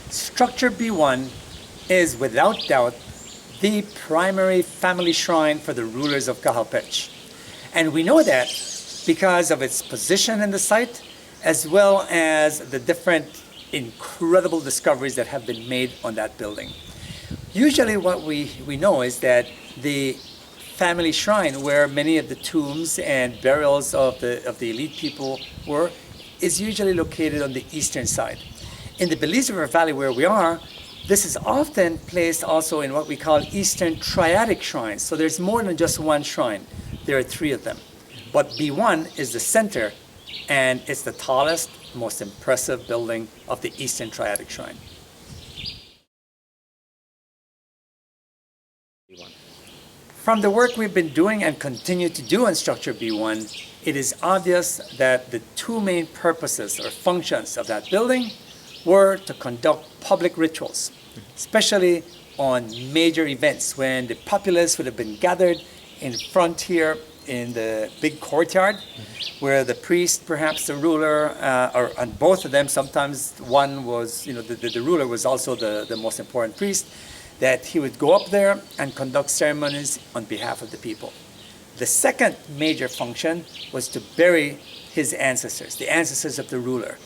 Structure B1 is without doubt the primary family shrine for the rulers of Kahapech. And we know that because of its position in the site, as well as the different incredible discoveries that have been made on that building. Usually what we know is that the family shrine, where many of the tombs and burials of the elite people were, is usually located on the eastern side. In the Belize River Valley where we are, this is often placed also in what we call Eastern Triadic shrines. So there's more than just one shrine. There are three of them. But B1 is the center, and it's the tallest, most impressive building of the Eastern Triadic shrine. From the work we've been doing and continue to do on Structure B1, it is obvious that the two main purposes or functions of that building were to conduct public rituals, especially on major events when the populace would have been gathered in front here in the big courtyard, where the priest, perhaps the ruler, or and both of them, sometimes one was, the ruler was also the most important priest, that he would go up there and conduct ceremonies on behalf of the people. The second major function was to bury his ancestors, the ancestors of the ruler.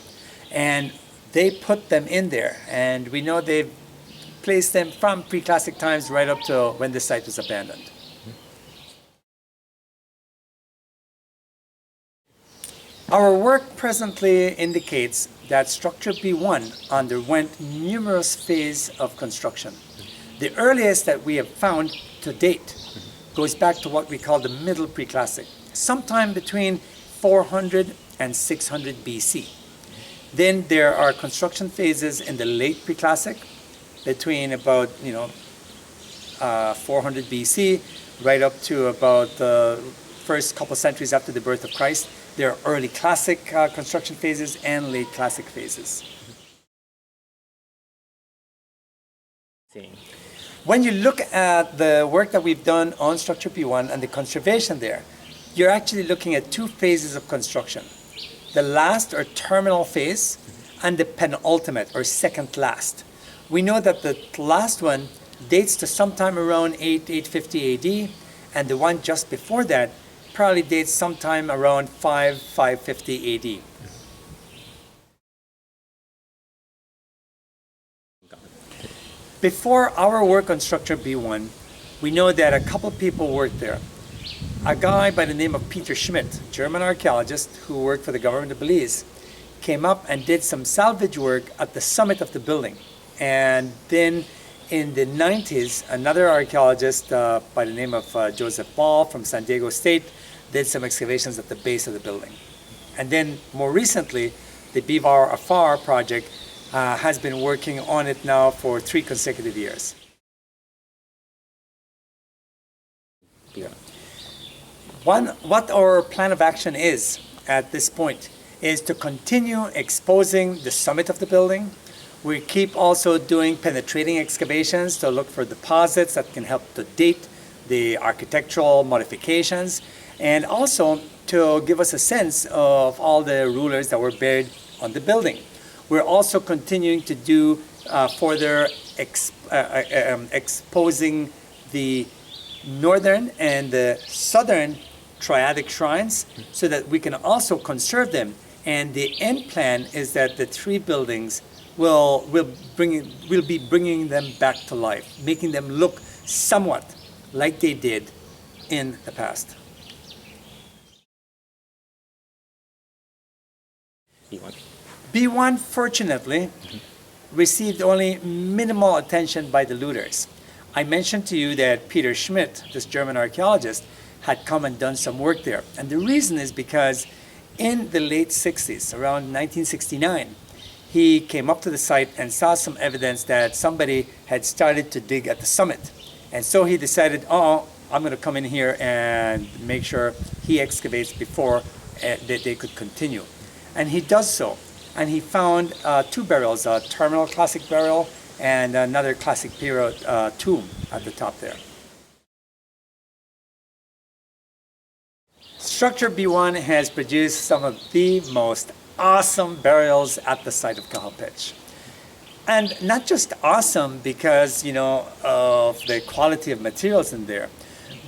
And they put them in there, and we know they've placed them from Preclassic times right up to when the site was abandoned. Our work presently indicates that Structure B1 underwent numerous phases of construction. The earliest that we have found to date goes back to what we call the Middle Preclassic, sometime between 400 and 600 BC. Then there are construction phases in the Late Preclassic, between about 400 BC, right up to about the first couple centuries after the birth of Christ. There are early Classic construction phases and late Classic phases. When you look at the work that we've done on Structure B1 and the conservation there, you're actually looking at two phases of construction. The last or terminal phase and the penultimate or second last. We know that the last one dates to sometime around 850 AD, and the one just before that probably dates sometime around 550 AD. Before our work on Structure B1, we know that a couple people worked there. A guy by the name of Peter Schmidt, German archaeologist who worked for the government of Belize, came up and did some salvage work at the summit of the building. And then in the 90s, another archaeologist by the name of Joseph Ball from San Diego State did some excavations at the base of the building. And then more recently, the BVAR-AFAR project has been working on it now for 3 consecutive years. Yeah. What our plan of action is at this point is to continue exposing the summit of the building. We keep also doing penetrating excavations to look for deposits that can help to date the architectural modifications, and also to give us a sense of all the rulers that were buried on the building. We're also continuing to do further exposing the northern and the southern triadic shrines so that we can also conserve them. And the end plan is that the 3 buildings will be bringing them back to life, making them look somewhat like they did in the past. B1, fortunately, received only minimal attention by the looters. I mentioned to you that Peter Schmidt, this German archaeologist, had come and done some work there. And the reason is because in the late 60s, around 1969, he came up to the site and saw some evidence that somebody had started to dig at the summit. And so he decided, I'm going to come in here and make sure he excavates before they could continue. And he does so. And he found 2 burials, a terminal Classic burial and another Classic period tomb at the top there. Structure B1 has produced some of the most awesome burials at the site of Kahapech. And not just awesome because, of the quality of materials in there,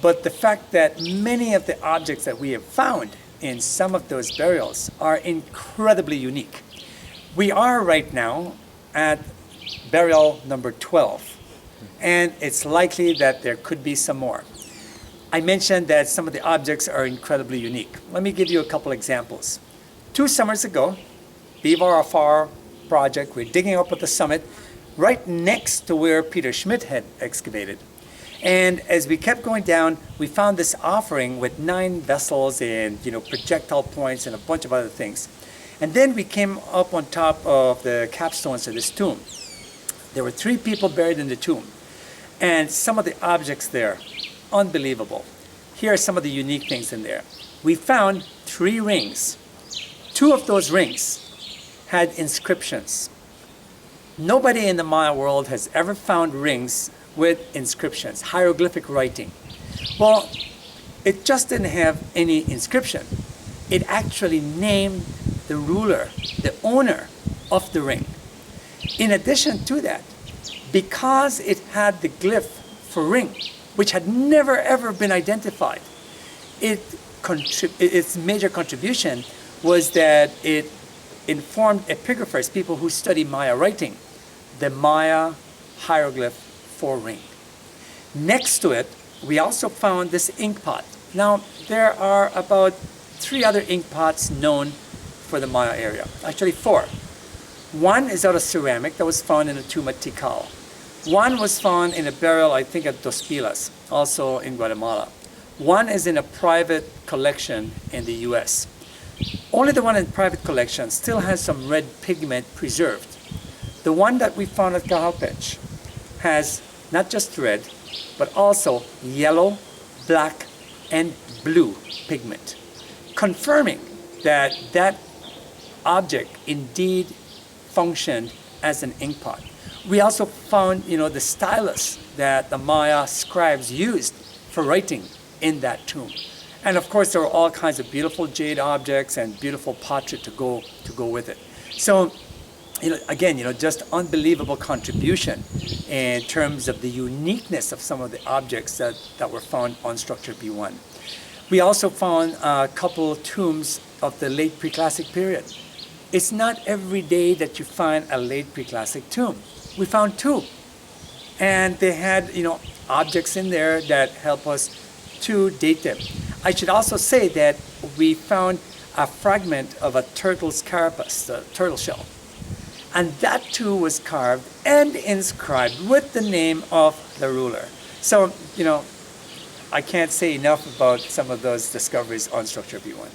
but the fact that many of the objects that we have found in some of those burials are incredibly unique. We are right now at burial number 12, and it's likely that there could be some more. I mentioned that some of the objects are incredibly unique. Let me give you a couple examples. 2 summers ago, BVAR-AFAR project, we're digging up at the summit right next to where Peter Schmidt had excavated. And as we kept going down, we found this offering with 9 vessels and projectile points and a bunch of other things. And then we came up on top of the capstones of this tomb. There were 3 people buried in the tomb. And some of the objects there, unbelievable. Here are some of the unique things in there. We found 3 rings. 2 of those rings had inscriptions. Nobody in the Maya world has ever found rings with inscriptions, hieroglyphic writing. Well, it just didn't have any inscription. It actually named the ruler, the owner of the ring. In addition to that, because it had the glyph for ring, which had never ever been identified, its major contribution was that it informed epigraphers, people who study Maya writing, the Maya hieroglyph for ring. Next to it, we also found this inkpot. Now, there are about 3 other inkpots known for the Maya area, actually 4. One is out of ceramic that was found in a tomb at Tikal. One was found in a burial, I think, at Dos Pilas, also in Guatemala. One is in a private collection in the US. Only the one in private collection still has some red pigment preserved. The one that we found at Cajalpech has not just red, but also yellow, black, and blue pigment, confirming that that object indeed functioned as an inkpot. We also found, the stylus that the Maya scribes used for writing in that tomb. And of course, there were all kinds of beautiful jade objects and beautiful pottery to go with it. So, again, just unbelievable contribution in terms of the uniqueness of some of the objects that were found on structure B1. We also found a couple tombs of the late Preclassic period. It's not every day that you find a late Preclassic tomb. We found 2. And they had, objects in there that help us to date them. I should also say that we found a fragment of a turtle's carapace, the turtle shell. And that too was carved and inscribed with the name of the ruler. So, I can't say enough about some of those discoveries on structure B1.